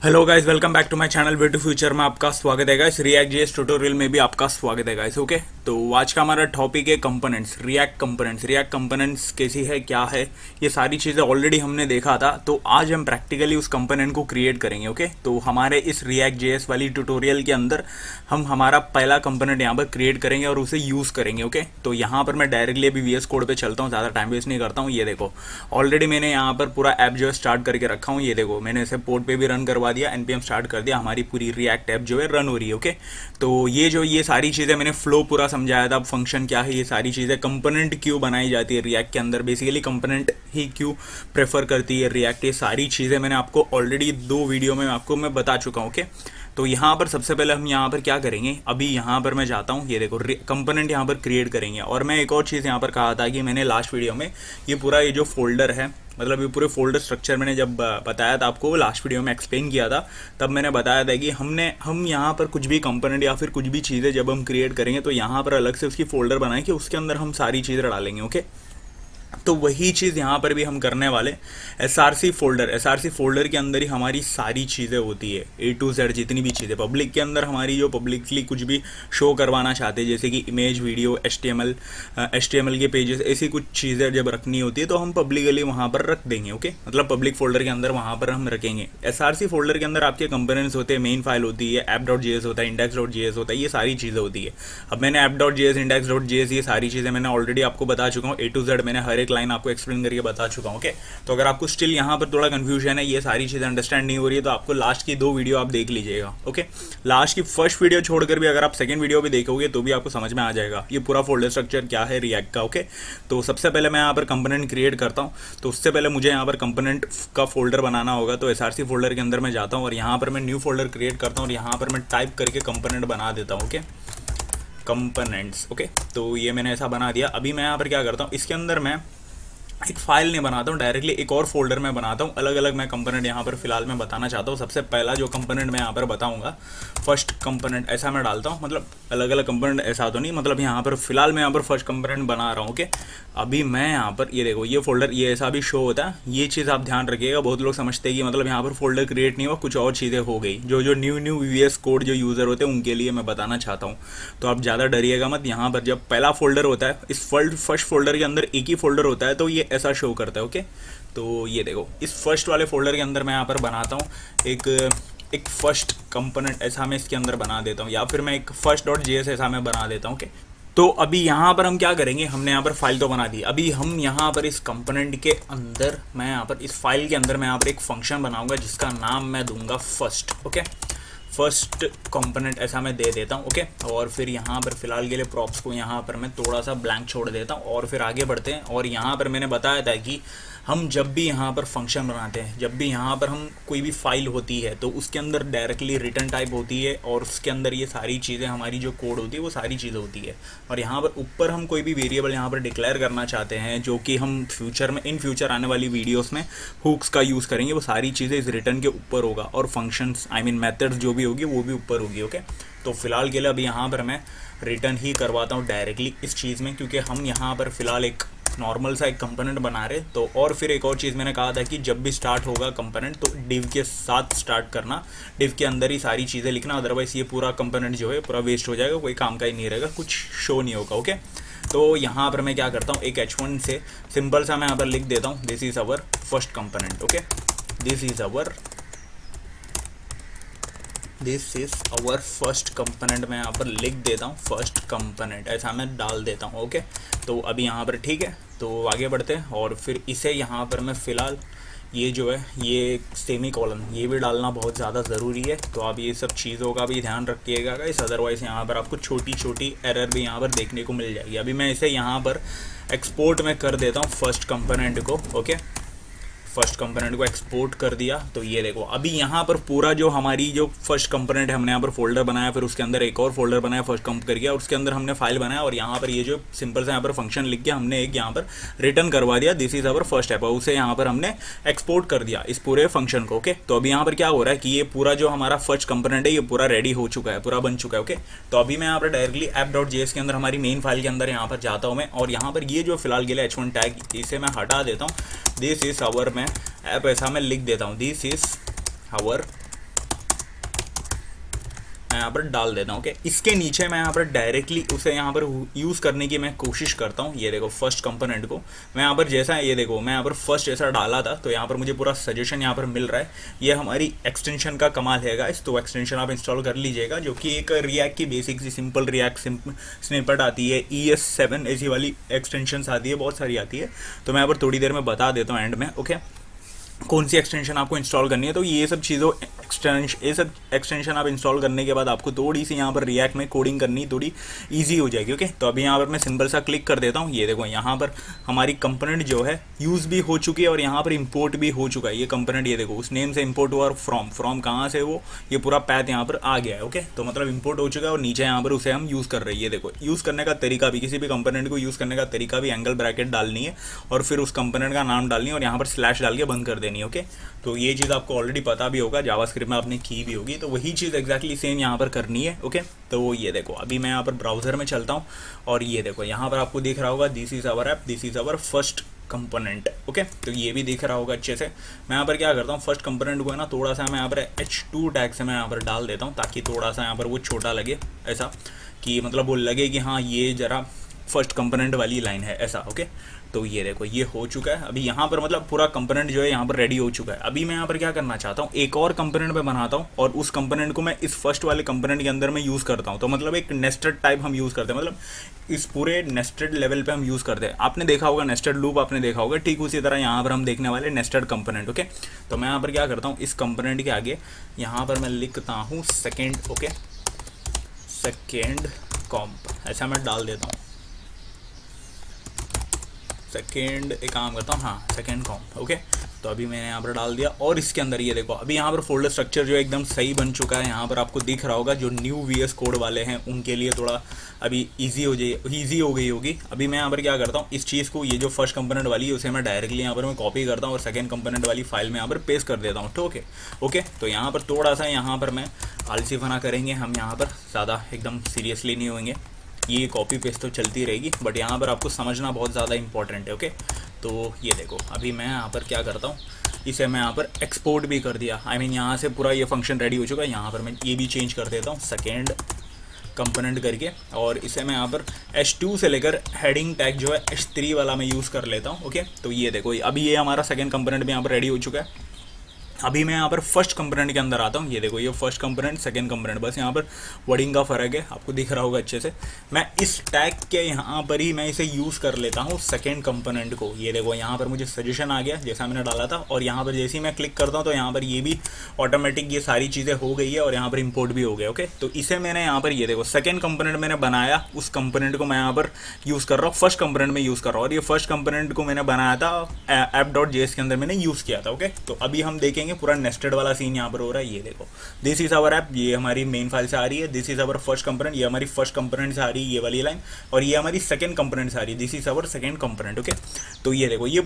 Hello guys, welcome back to my channel way to future में आपका स्वागत है गाइस। रिएक्ट जेएस ट्यूटोरियल में भी आपका स्वागत है गाइस। ओके, तो आज का हमारा टॉपिक है components, react components. React components कैसी है, क्या है, ये सारी चीज़ें ऑलरेडी हमने देखा था। तो आज हम प्रैक्टिकली उस कंपोनेंट को क्रिएट करेंगे। ओके, तो हमारे इस रिएक्ट जेएस वाली ट्यूटोरियल के अंदर हम हमारा पहला कंपोनेंट यहाँ पर क्रिएट करेंगे और उसे यूज़ करेंगे। ओके, तो यहाँ पर मैं डायरेक्टली अभी वीएस कोड पे चलता हूँ, ज़्यादा टाइम वेस्ट नहीं करता हूँ। ये देखो, ऑलरेडी मैंने यहाँ पर पूरा ऐप जो है स्टार्ट करके रखा हूँ। ये देखो, मैंने इसे पोर्ट पे भी रन करवा दिया, एनपीएम स्टार्ट कर दिया, हमारी पूरी रिएक्ट ऐप जो है रन हो रही है। ओके, तो ये सारी चीज़ें मैंने फ्लो पूरा समझाया था। अब फंक्शन क्या है, ये सारी चीज़ें, कंपोनेंट क्यों बनाई जाती है रिएक्ट के अंदर, बेसिकली कंपोनेंट ही क्यों प्रेफर करती है रिएक्ट, ये सारी चीज़ें मैंने आपको ऑलरेडी 2 वीडियो में आपको मैं बता चुका हूँ। ओके, तो यहाँ पर सबसे पहले हम यहाँ पर क्या करेंगे, अभी यहाँ पर मैं जाता हूँ, ये देखो कंपोनेंट यहाँ पर क्रिएट करेंगे। और मैं एक और चीज़ यहाँ पर कहा था कि मैंने लास्ट वीडियो में ये पूरा ये जो फोल्डर है, मतलब ये पूरे फोल्डर स्ट्रक्चर मैंने जब बताया था आपको, लास्ट वीडियो में एक्सप्लेन किया था, तब मैंने बताया था कि हम यहाँ पर कुछ भी कंपोनेंट या फिर कुछ भी चीज़ें जब हम क्रिएट करेंगे तो यहाँ पर अलग से उसकी फोल्डर बनाएं कि उसके अंदर हम सारी चीज़ें डालेंगे। ओके, तो वही चीज़ यहाँ पर भी हम करने वाले। एसआरसी फोल्डर के अंदर ही हमारी सारी चीज़ें होती है, ए टू जेड जितनी भी चीज़ें पब्लिक के अंदर हमारी, जो पब्लिकली कुछ भी शो करवाना चाहते हैं, जैसे कि इमेज, वीडियो, एचटीएमएल के पेजेस, ऐसी कुछ चीज़ें जब रखनी होती है तो हम पब्लिकली वहाँ पर रख देंगे। ओके, मतलब पब्लिक फोल्डर के अंदर वहाँ पर हम रखेंगे। एसआरसी फोल्डर के अंदर आपके कंपोनेंट्स होते हैं, मेन फाइल होती है, app.js होता है, index.js होता है, ये सारी चीज़ें होती है। अब मैंने app.js, index.js, ये सारी चीज़ें मैंने ऑलरेडी आपको बता चुका हूँ, ए टू जेड मैंने हर एक लाइन आपको एक्सप्लेन करके बता चुका हूँ। ओके, तो अगर आपको स्टिल यहाँ पर थोड़ा कंफ्यूजन है, ये सारी चीज़ें अंडरस्टैंड नहीं हो रही है, तो आपको लास्ट की 2 वीडियो आप देख लीजिएगा। ओके, लास्ट की फर्स्ट वीडियो छोड़कर भी अगर आप सेकंड वीडियो भी देखोगे तो भी आपको समझ में आ जाएगा ये पूरा फोल्डर स्ट्रक्चर क्या है रिएक्ट का। ओके, तो सबसे पहले मैं यहाँ पर कंपोनेंट क्रिएट करता हूँ, तो उससे पहले मुझे यहाँ पर कंपोनेंट का फोल्डर बनाना होगा। तो एसआरसी फोल्डर के अंदर मैं जाता हूँ और यहाँ पर मैं न्यू फोल्डर क्रिएट करता हूँ और यहाँ पर मैं टाइप करके कंपोनेंट बना देता हूँ। Okay, components. ओके, तो ये मैंने ऐसा बना दिया। अभी मैं यहाँ पर क्या करता हूँ, इसके अंदर मैं एक फाइल नहीं बनाता हूँ, डायरेक्टली एक और फोल्डर में बनाता हूँ। अलग अलग मैं कंपोनेंट यहाँ पर फिलहाल मैं बताना चाहता हूँ। सबसे पहला जो कंपोनेंट मैं यहाँ पर बताऊँगा, फर्स्ट कंपोनेंट, ऐसा मैं डालता हूँ, मतलब अलग अलग कंपोनेंट ऐसा तो नहीं, मतलब यहाँ पर फिलहाल मैं यहाँ पर फर्स्ट कंपोनेंट बना रहा हूँ। ओके, अभी मैं यहाँ पर ये देखो, ये फोल्डर ये ऐसा भी शो होता है, ये चीज़ आप ध्यान रखिएगा। बहुत लोग समझते हैं कि मतलब यहाँ पर फोल्डर क्रिएट नहीं हुआ, कुछ और चीज़ें हो गई। जो न्यू वीएस कोड जो यूज़र होते हैं उनके लिए मैं बताना चाहता हूँ, तो आप ज़्यादा डरिएगा मत। यहाँ पर जब पहला फोल्डर होता है, इस फर्स्ट फोल्डर के अंदर एक ही फोल्डर होता है, तो ये ऐसा शो करता है। ओके, तो ये देखो, इस फर्स्ट वाले फोल्डर के अंदर मैं यहाँ पर बनाता हूँ एक फर्स्ट कंपोनेंट, ऐसा मैं इसके अंदर बना देता हूँ, या फिर मैं एक first.js ऐसा मैं बना देता हूँ। ओके, तो अभी यहाँ पर हम क्या करेंगे, हमने यहाँ पर फाइल तो बना दी, अभी हम यहाँ पर इस कंपोनेंट के अंदर, मैं यहाँ पर इस फाइल के अंदर मैं यहाँ पर एक फंक्शन बनाऊंगा जिसका नाम मैं दूंगा फर्स्ट। ओके, फर्स्ट कंपोनेंट ऐसा मैं दे देता हूँ। ओके, और फिर यहाँ पर फिलहाल के लिए प्रॉप्स को यहाँ पर मैं थोड़ा सा ब्लैंक छोड़ देता हूँ और फिर आगे बढ़ते हैं। और यहाँ पर मैंने बताया था कि हम जब भी यहाँ पर फंक्शन बनाते हैं, जब भी यहाँ पर हम कोई भी फाइल होती है तो उसके अंदर डायरेक्टली रिटर्न टाइप होती है और उसके अंदर ये सारी चीज़ें, हमारी जो कोड होती है वो सारी चीज़ें होती है। और यहाँ पर ऊपर हम कोई भी वेरिएबल यहाँ पर डिक्लेयर करना चाहते हैं, जो कि हम फ्यूचर में, इन फ्यूचर आने वाली वीडियोस में हुक्स का यूज़ करेंगे, वो सारी चीज़ें इस रिटर्न के ऊपर होगा। और फंक्शंस, आई मीन मेथड्स जो भी होगी वो भी ऊपर होगी। ओके, तो फिलहाल के लिए अभी यहाँ पर मैं रिटर्न ही करवाता हूँ डायरेक्टली इस चीज़ में, क्योंकि हम यहाँ पर फिलहाल एक नॉर्मल सा एक कंपोनेंट बना रहे। तो और फिर एक और चीज़ मैंने कहा था कि जब भी स्टार्ट होगा कंपोनेंट तो डिव के साथ स्टार्ट करना, डिव के अंदर ही सारी चीज़ें लिखना, अदरवाइज ये पूरा कंपोनेंट जो है पूरा वेस्ट हो जाएगा, कोई काम का ही नहीं रहेगा, कुछ शो नहीं होगा। ओके, तो यहाँ पर मैं क्या करता हूँ, एक h1 से सिंपल सा मैं यहाँ पर लिख देता हूँ, this is our first component. Okay, this is our first component, मैं यहाँ पर लिख देता हूँ फर्स्ट कंपोनेंट, ऐसा मैं डाल देता हूँ। ओके, तो अभी यहाँ पर ठीक है, तो आगे बढ़ते हैं। और फिर इसे यहाँ पर मैं फ़िलहाल ये जो है, ये सेमी कॉलन, ये भी डालना बहुत ज़्यादा ज़रूरी है। तो आप ये सब चीज़ों का भी ध्यान रखिएगा गाइस, अदरवाइज़ यहाँ पर आपको छोटी छोटी एरर भी यहाँ पर देखने को मिल जाएगी। अभी मैं इसे यहाँ पर एक्सपोर्ट में कर देता हूँ फर्स्ट कंपोनेंट को। ओके, फर्स्ट कंपोनेंट को एक्सपोर्ट कर दिया। तो ये देखो, अभी यहाँ पर पूरा जो हमारी जो फर्स्ट कंपोनेंट है, हमने यहाँ पर फोल्डर बनाया, फिर उसके अंदर एक और फोल्डर बनाया फर्स्ट कंप करके, और उसके अंदर हमने फाइल बनाया, और यहाँ पर ये जो सिंपल सा यहाँ पर फंक्शन लिख के हमने एक यहाँ पर रिटर्न करवा दिया, this is our first app, और उसे यहाँ पर हमने एक्सपोर्ट कर दिया इस पूरे फंक्शन को। ओके, तो अभी यहाँ पर क्या हो रहा है कि ये पूरा जो हमारा फर्स्ट कंपोनेंट है ये पूरा रेडी हो चुका है, पूरा बन चुका है। ओके, तो अभी मैं यहाँ पर डायरेक्टली app.js के अंदर हमारी मेन फाइल के अंदर यहाँ पर जाता हूँ मैं, और यहाँ पर ये जो फिलहाल के लिए h1 टैग, इसे मैं हटा देता हूँ, दिस इज अवर, मैं ऐप ऐसा मैं लिख देता हूँ, दिस इज आवर मैं यहाँ पर डाल देता हूँ। ओके, इसके नीचे मैं यहाँ पर डायरेक्टली उसे यहाँ पर यूज़ करने की मैं कोशिश करता हूँ। ये देखो फर्स्ट कंपोनेंट को मैं यहाँ पर जैसा, ये देखो मैं यहाँ पर फर्स्ट जैसा डाला था तो यहाँ पर मुझे पूरा सजेशन यहाँ पर मिल रहा है। ये हमारी एक्सटेंशन का कमाल है गाइस, तो एक्सटेंशन आप इंस्टॉल कर लीजिएगा, जो कि एक रिएक्ट की बेसिक सी सिंपल रिएक्ट स्निपेट आती है, ES7 ऐसी वाली एक्सटेंशन आती है, बहुत सारी आती है। तो मैं यहाँ पर थोड़ी देर में बता देता हूँ एंड में। ओके, कौन सी एक्सटेंशन आपको इंस्टॉल करनी है। तो ये सब एक्सटेंशन आप इंस्टॉल करने के बाद आपको थोड़ी सी यहाँ पर रिएक्ट में कोडिंग करनी थोड़ी इजी हो जाएगी। ओके, तो अभी यहाँ पर मैं सिंपल सा क्लिक कर देता हूँ। ये देखो यहाँ पर हमारी कंपोनेंट जो है यूज़ भी हो चुकी है और यहाँ पर इंपोर्ट भी हो चुका है। ये कंपोनेंट ये देखो उस नेम से इंपोर्ट हुआ और फ्रॉम कहाँ से वो ये पूरा पैथ यहाँ पर आ गया है। ओके, तो मतलब इंपोर्ट हो चुका है और नीचे यहाँ पर उसे हम यूज़ कर रहे हैं। ये देखो यूज़ करने का तरीका भी, किसी भी कंपोनेंट को यूज़ करने का तरीका भी एंगल ब्रैकेट डालनी है और फिर उस कंपोनेंट का नाम डालनी है और यहाँ पर स्लैश डाल के बंद कर देनी है। ओके, तो ये चीज़ आपको ऑलरेडी पता भी होगा, जावास्क्रिप्ट में आपने की भी होगी, तो वही चीज़ एक्जैक्टली सेम यहाँ पर करनी है। ओके, तो ये देखो अभी मैं यहाँ पर ब्राउज़र में चलता हूँ और ये देखो यहाँ पर आपको दिख रहा होगा this is our app, this is our first component. Okay, तो ये भी दिख रहा होगा अच्छे से। मैं यहाँ पर क्या करता हूँ, फर्स्ट कंपोनेंट को है ना थोड़ा सा मैं यहाँ पर H2 टैग से मैं यहाँ पर डाल देता हूँ, ताकि थोड़ा सा यहाँ पर वो छोटा लगे, ऐसा कि मतलब वो लगे कि हाँ ये ज़रा फर्स्ट कंपोनेंट वाली लाइन है, ऐसा। ओके, तो ये देखो ये हो चुका है। अभी यहाँ पर मतलब पूरा कंपोनेंट जो है यहाँ पर रेडी हो चुका है। अभी मैं यहाँ पर क्या करना चाहता हूँ, एक और कंपोनेंट में बनाता हूँ और उस कंपोनेंट को मैं इस फर्स्ट वाले कंपोनेंट के अंदर में यूज़ करता हूँ। तो मतलब एक नेस्टेड टाइप हम यूज़ करते हैं, मतलब इस पूरे नेस्टेड लेवल पे हम यूज़ करते हैं। आपने देखा होगा नेस्टेड लूप, आपने देखा होगा, ठीक उसी तरह यहाँ पर हम देखने वाले नेस्टेड कंपोनेंट। ओके, तो मैं यहाँ पर क्या करता हूँ, इस कंपोनेंट के आगे यहाँ पर मैं लिखता हूँ सेकेंड। ओके, सेकेंड कॉम्प ऐसा मैं डाल देता हूँ। सेकेंड एक काम करता हूँ, हाँ सेकेंड कॉम्प। ओके, तो अभी मैंने यहाँ पर डाल दिया और इसके अंदर ये देखो अभी यहाँ पर फोल्डर स्ट्रक्चर जो एकदम सही बन चुका है। यहाँ पर आपको दिख रहा होगा, जो न्यू VS कोड वाले हैं उनके लिए थोड़ा अभी ईजी हो गई होगी। अभी मैं यहाँ पर क्या करता हूँ, इस चीज़ को, ये जो फर्स्ट कंपोनेंट वाली है उसे मैं डायरेक्टली यहाँ पर मैं कॉपी करता हूँ और सेकेंड कंपोनेंट वाली फाइल में यहाँ पर पेस्ट कर देता हूँ। ठीक है, ओके, तो यहाँ पर थोड़ा सा यहाँ पर मैं आलसी बना करेंगे हम, यहाँ पर ज़्यादा एकदम सीरियसली नहीं होंगे, ये कॉपी पेस्ट तो चलती रहेगी, बट यहाँ पर आपको समझना बहुत ज़्यादा इंपॉर्टेंट है। ओके, तो ये देखो अभी मैं यहाँ पर क्या करता हूँ, इसे मैं यहाँ पर एक्सपोर्ट भी कर दिया। आई मीन यहाँ से पूरा ये फंक्शन रेडी हो चुका है। यहाँ पर मैं ये भी चेंज कर देता हूँ सेकेंड कंपोनेंट करके, और इसे मैं यहाँ पर H2 से लेकर हेडिंग टैग जो है H3 वाला मैं यूज़ कर लेता हूँ। ओके, तो ये देखो अभी ये हमारा सेकेंड कंपोनेंट भी यहाँ पर रेडी हो चुका है। अभी मैं यहाँ पर फर्स्ट कंपोनेंट के अंदर आता हूँ। ये देखो ये फर्स्ट कंपोनेंट, सेकंड कंपोनेंट, बस यहाँ पर वर्डिंग का फ़र्क है, आपको दिख रहा होगा अच्छे से। मैं इस टैग के यहाँ पर ही मैं इसे यूज़ कर लेता हूँ सेकंड कंपोनेंट को। ये देखो यहाँ पर मुझे सजेशन आ गया जैसा मैंने डाला था, और यहाँ पर जैसे ही मैं क्लिक करता हूँ तो यहाँ पर ये भी ऑटोमेटिक ये सारी चीज़ें हो गई है और यहाँ पर इंपोर्ट भी हो गया। ओके, तो इसे मैंने यहाँ पर ये देखो सेकेंड कंपोनेंट मैंने बनाया, उस कंपोनेंट को मैं यहाँ पर यूज़ कर रहा हूँ, फर्स्ट कंपोनेंट में यूज़ कर रहा हूँ, और ये फर्स्ट कंपोनेंट को मैंने बनाया था app.js के अंदर मैंने यूज़ किया था। ओके, तो अभी हम देखेंगे पूरा नेस्टेड वाला सीन यहाँ पर हो रहा है। ये देखो दिस इज आवर ऐप, ये हमारी मेन फाइल से आ रही है, this is our first component, ये हमारी फर्स्ट कंपोनेंट से आ रही है ये वाली लाइन, और ये हमारी सेकंड कंपोनेंट से आ रही है, this is our second component. Okay, तो ये देखो ये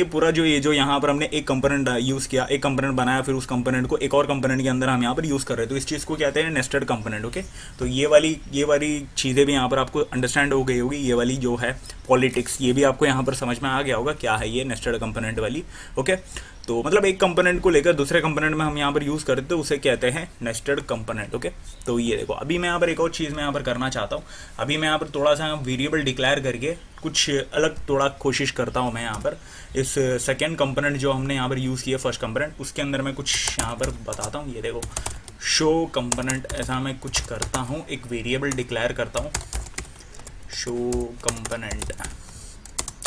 पूरा जो यहाँ पर हमने एक कंपोनेंट यूज़ किया, एक कंपोनेंट बनाया, फिर उस कंपोनेंट को एक और कंपोनेंट के अंदर हम यहाँ पर यूज़ कर रहे हैं, तो इस चीज़ को कहते हैं नेस्टेड कंपोनेंट। ओके, तो ये वाली चीज़ें भी यहाँ पर आपको अंडरस्टैंड हो गई होगी, ये वाली जो है पॉलिटिक्स, ये भी आपको यहाँ पर समझ में आ गया होगा क्या है ये नेस्टेड कंपोनेंट वाली। ओके, तो मतलब एक कंपोनेंट को लेकर दूसरे कंपोनेंट में हम यहाँ पर यूज़ करते हैं, उसे कहते हैं नेस्टेड कंपोनेंट। ओके, तो ये देखो अभी मैं यहाँ पर एक और चीज़ मैं यहाँ पर करना चाहता हूँ। अभी मैं यहाँ पर थोड़ा सा वेरिएबल डिक्लेयर करके कुछ अलग थोड़ा कोशिश करता हूँ मैं यहाँ पर। इस सेकेंड कंपोनेंट जो हमने यहाँ पर यूज़ किया फर्स्ट कंपोनेंट, उसके अंदर मैं कुछ यहाँ पर बताता हूँ। ये देखो शो कंपोनेंट, ऐसा मैं कुछ करता हूँ, एक वेरिएबल डिक्लेयर करता हूँ शो कंपोनेंट,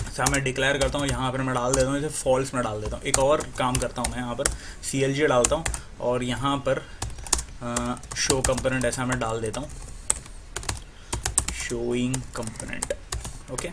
ऐसा मैं डिक्लेयर करता हूँ। यहाँ पर मैं डाल देता हूँ इसे फॉल्स में डाल देता हूँ। एक और काम करता हूँ मैं यहाँ पर CLG डालता हूँ और यहाँ पर शो कंपोनेंट ऐसा मैं डाल देता हूँ, शोइंग कंपोनेंट। ओके,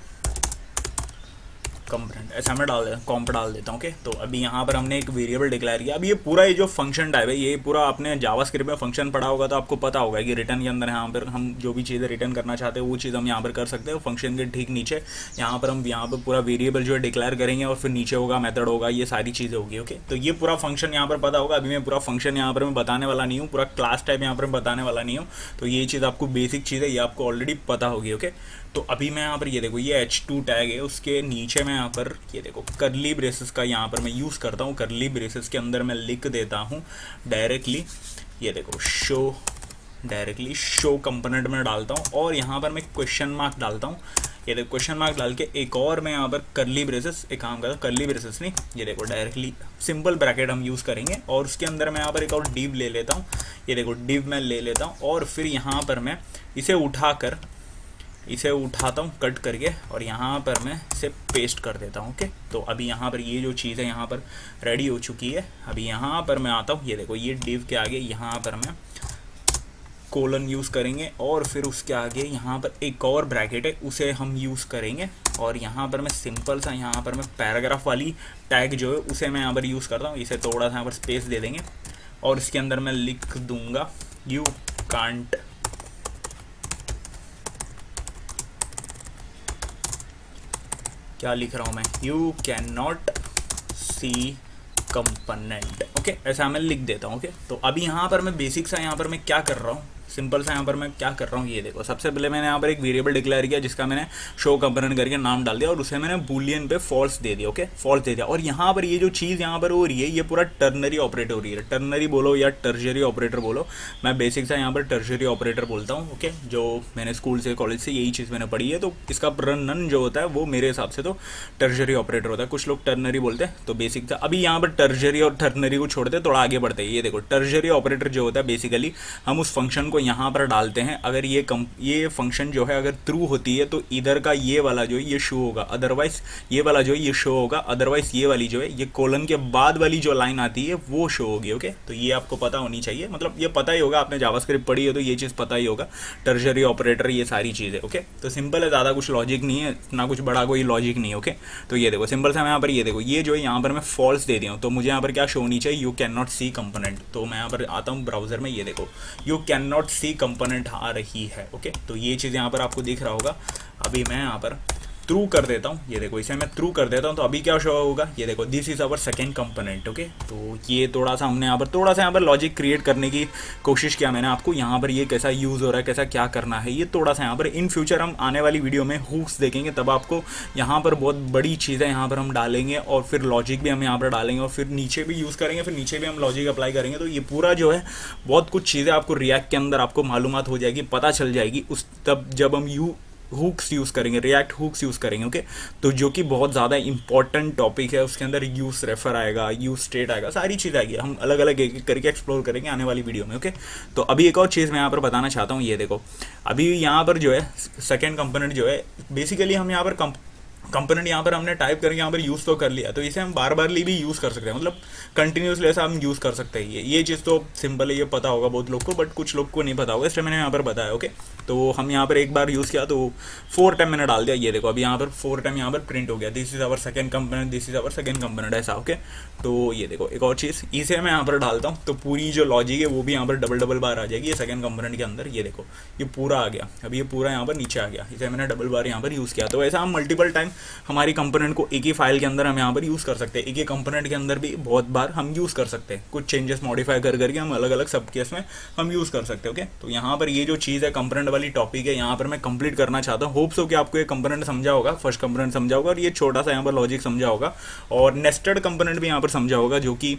कंपोनेंट ऐसा मैं डाल देता हूँ, कॉम्प डाल देता हूँ। ओके, तो अभी यहाँ पर हमने एक वेरिएबल डिक्लेयर किया। अब ये पूरा ये जो फंक्शन टाइप है, ये पूरा आपने जावास्क्रिप्ट में फंक्शन पढ़ा होगा तो आपको पता होगा कि रिटर्न के अंदर यहाँ पर हम जो भी चीज़ें रिटर्न करना चाहते हैं वो चीज़ हम यहाँ पर कर सकते हैं। फंक्शन के ठीक नीचे यहाँ पर हम पूरा वेरिएबल जो है डिक्लेयर करेंगे और फिर नीचे होगा मेथड होगा, ये सारी चीज़ें होगी। ओके, तो ये पूरा फंक्शन यहाँ पर पता होगा। अभी मैं पूरा फंक्शन यहाँ पर मैं बताने वाला नहीं हूँ, पूरा क्लास टाइप यहाँ पर बताने वाला नहीं हूँ, तो ये चीज़ आपको बेसिक चीज़ है, ये आपको ऑलरेडी पता होगी। ओके, तो अभी मैं यहाँ पर ये देखो ये H2 टैग है, उसके नीचे मैं यहाँ पर ये देखो करली ब्रेसेस का यहाँ पर मैं यूज़ करता हूँ। करली ब्रेसेस के अंदर मैं लिख देता हूँ डायरेक्टली, ये देखो शो डायरेक्टली शो कंपोनेंट में डालता हूँ और यहाँ पर मैं क्वेश्चन मार्क डालता हूँ। ये देखो क्वेश्चन मार्क डाल के एक और मैं यहाँ पर कर्ली ब्रेसेस, एक काम करता हूँ कर्ली ब्रेसेस नहीं, ये देखो डायरेक्टली सिंपल ब्रैकेट हम यूज़ करेंगे और उसके अंदर मैं यहाँ पर एक और डिव ले लेता हूँ। ये देखो डिव मैं ले लेता हूँ और फिर यहाँ पर मैं इसे उठाता हूँ कट करके और यहाँ पर मैं इसे पेस्ट कर देता हूँ। ओके, तो अभी यहाँ पर ये जो चीज़ है यहाँ पर रेडी हो चुकी है। अभी यहाँ पर मैं आता हूँ, ये देखो ये डिव के आगे यहाँ पर मैं कोलन यूज़ करेंगे और फिर उसके आगे यहाँ पर एक और ब्रैकेट है उसे हम यूज़ करेंगे और यहाँ पर मैं सिंपल सा यहाँ पर मैं पैराग्राफ वाली टैग जो है उसे मैं यहाँ पर यूज़ करता हूँ। इसे थोड़ा सा यहाँ पर स्पेस दे देंगे और इसके अंदर मैं लिख दूंगा यू कांट क्या लिख रहा हूँ मैं, you can not see component. Okay, ऐसा मैं लिख देता हूँ। ओके, तो अभी यहाँ पर मैं बेसिक सा यहाँ पर मैं क्या कर रहा हूँ, सिंपल सा यहाँ पर मैं क्या कर रहा हूँ, ये देखो सबसे पहले मैंने यहाँ पर एक वेरिएबल डिक्लेयर किया जिसका मैंने शो कंपोनेंट करके नाम डाल दिया और उसे मैंने बूलियन पे फॉल्स दे दिया। ओके, फॉल्स दे दिया और यहाँ पर ये जो चीज़ यहाँ पर हो रही है ये पूरा टर्नरी ऑपरेटर हो रही है। टर्नरी बोलो या टर्शरी ऑपरेटर बोलो, मैं बेसिक सा यहाँ पर टर्शरी ऑपरेटर बोलता हूँ। ओके, जो मैंने स्कूल से कॉलेज से यही चीज़ मैंने पढ़ी है, तो इसका रन जो होता है वो मेरे हिसाब से तो टर्शरी ऑपरेटर होता है। कुछ लोग टर्नरी बोलते हैं, तो बेसिक था। अभी यहाँ पर टर्शरी और टर्नरी को छोड़ते थोड़ा आगे बढ़ते हैं। ये देखो टर्शरी ऑपरेटर जो होता है बेसिकली हम उस फंक्शन को यहाँ पर डालते हैं। अगर ये फंक्शन जो है अगर ट्रू होती है तो इधर का ये वाला जो है ये शो होगा, अदरवाइज ये वाला जो है ये शो होगा, अदरवाइज ये वाली जो है ये कोलन के बाद वाली जो लाइन आती है वो शो होगी। ओके, तो ये आपको पता होनी चाहिए, मतलब ये पता ही होगा, आपने जावास्क्रिप्ट पढ़ी है तो ये चीज़ पता ही होगा, टर्शरी ऑपरेटर ये सारी चीज़ें। ओके, तो सिंपल है, ज़्यादा कुछ लॉजिक नहीं है, ना कुछ बड़ा कोई लॉजिक नहीं है। ओके, तो ये देखो सिंपल सा मैं यहाँ पर ये देखो ये जो है यहाँ पर मैं फॉल्स दे दिया हूँ, तो मुझे यहाँ पर क्या शो होनी चाहिए, you can not see component. तो मैं यहाँ पर आता हूँ ब्राउजर में, ये देखो you can not see component आ रही है। ओके, तो ये चीज़ यहाँ पर आपको दिख रहा होगा। अभी मैं यहाँ पर थ्रू कर देता हूँ, ये देखो इसे मैं थ्रू कर देता हूँ, तो अभी क्या शो होगा, ये देखो this is our second component. Okay, तो ये थोड़ा सा हमने यहाँ पर लॉजिक क्रिएट करने की कोशिश किया मैंने आपको, यहाँ पर ये कैसा यूज़ हो रहा है, कैसा क्या करना है, ये थोड़ा सा यहाँ पर इन फ्यूचर हम आने वाली वीडियो में हुक्स देखेंगे, तब आपको यहाँ पर बहुत बड़ी चीज़ें यहाँ पर हम डालेंगे और फिर लॉजिक भी हम यहाँ पर डालेंगे और फिर नीचे भी यूज़ करेंगे, फिर नीचे भी हम लॉजिक अप्लाई करेंगे। तो ये पूरा जो है बहुत कुछ चीज़ें आपको रिएक्ट के अंदर आपको मालूमात हो जाएगी, पता चल जाएगी उस तब जब हम हुक्स यूज़ करेंगे, रिएक्ट हुक्स यूज़ करेंगे। ओके, तो जो कि बहुत ज़्यादा इंपॉर्टेंट टॉपिक है, उसके अंदर यूज़ रेफर आएगा, यूज़ स्टेट आएगा, सारी चीज़ आएगी, हम अलग अलग एक एक करके एक्सप्लोर करेंगे आने वाली वीडियो में। ओके, तो अभी एक और चीज़ मैं यहाँ पर बताना चाहता हूँ, ये देखो अभी यहाँ पर जो है सेकेंड कंपोनेंट जो है बेसिकली हम यहाँ पर कंपोनेंट यहाँ पर हमने टाइप करके यहाँ पर यूज़ तो कर लिया, तो इसे हम बार बार भी यूज़ कर सकते हैं, मतलब कंटिन्यूसली ऐसा हम यूज़ कर सकते हैं। ये चीज़ तो सिंपल है, ये पता होगा बहुत लोग को, बट कुछ लोग को नहीं पता होगा, इसलिए मैंने यहाँ पर बताया। ओके, तो हम यहाँ पर एक बार यूज़ किया तो 4 टाइम मैंने डाल दिया, ये देखो अभी यहाँ पर 4 टाइम यहाँ पर प्रिंट हो गया, this is our second component, this is our second component, ऐसा। ओके, तो ये देखो एक और चीज़, इसे मैं यहाँ पर डालता हूँ तो पूरी जो लॉजिक है वो भी यहाँ पर डबल बार आ जाएगी, ये सेकंड कंपोनेंट के अंदर। ये देखो ये पूरा आ गया, अभी ये पूरा यहाँ पर नीचे आ गया, इसे मैंने डबल बार यहाँ पर यूज़ किया। तो ऐसा हम मल्टीपल टाइम हमारी कंपोनेंट को एक ही फाइल के अंदर हम यहाँ पर यूज़ कर सकते हैं, एक ही कंपोनेंट के अंदर भी बहुत बार हम यूज़ कर सकते हैं, कुछ चेंजेस मॉडिफाई करके हम अलग अलग सब केस में हम यूज़ कर सकते हैं। ओके, तो यहाँ पर ये जो चीज़ है कंपोनेंट वाली टॉपिक है, यहाँ पर मैं कंप्लीट करना चाहता हूँ। होप्स हो कि आपको ये कंपोनेंट समझा होगा, फर्स्ट कंपोनेंट समझा होगा और ये छोटा सा यहाँ पर लॉजिक समझा होगा और नेस्टेड कंपोनेंट भी यहाँ पर समझा होगा, जो कि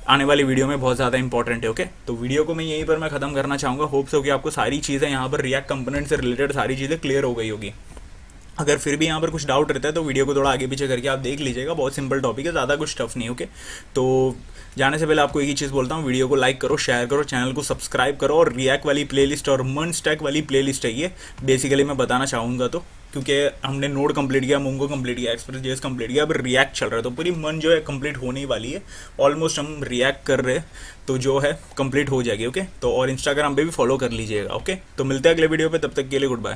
आने वाली वीडियो में बहुत ज़्यादा इंपॉर्टेंट है। ओके, तो वीडियो को मैं यहीं पर मैं खत्म करना चाहूँगा। होप्स हो कि आपको सारी चीज़ें यहाँ पर रिएक्ट कंपोनेंट से रिलेटेड सारी चीज़ें क्लियर हो गई होगी। अगर फिर भी यहाँ पर कुछ डाउट रहता है तो वीडियो को थोड़ा आगे पीछे करके आप देख लीजिएगा, बहुत सिंपल टॉपिक है, ज़्यादा कुछ टफ नहीं। ओके, तो जाने से पहले आपको एक ही चीज़ बोलता हूँ, वीडियो को लाइक करो, शेयर करो, चैनल को सब्सक्राइब करो और रिएक्ट वाली प्लेलिस्ट और मन स्टैक वाली प्लेलिस्ट है ये बेसिकली मैं बताना चाहूँगा, तो क्योंकि हमने नोड कंप्लीट किया, मोंगो कंप्लीट किया, एक्सप्रेस.js कंप्लीट किया, अब रिएक्ट चल रहा है, तो पूरी मन जो है कंप्लीट होने ही वाली है, ऑलमोस्ट हम रिएक्ट कर रहे हैं, तो जो है कंप्लीट हो जाएगी। ओके, तो और इंस्टाग्राम पे भी फॉलो कर लीजिएगा। ओके, तो मिलते हैं अगले वीडियो पे, तब तक के लिए गुड बाय।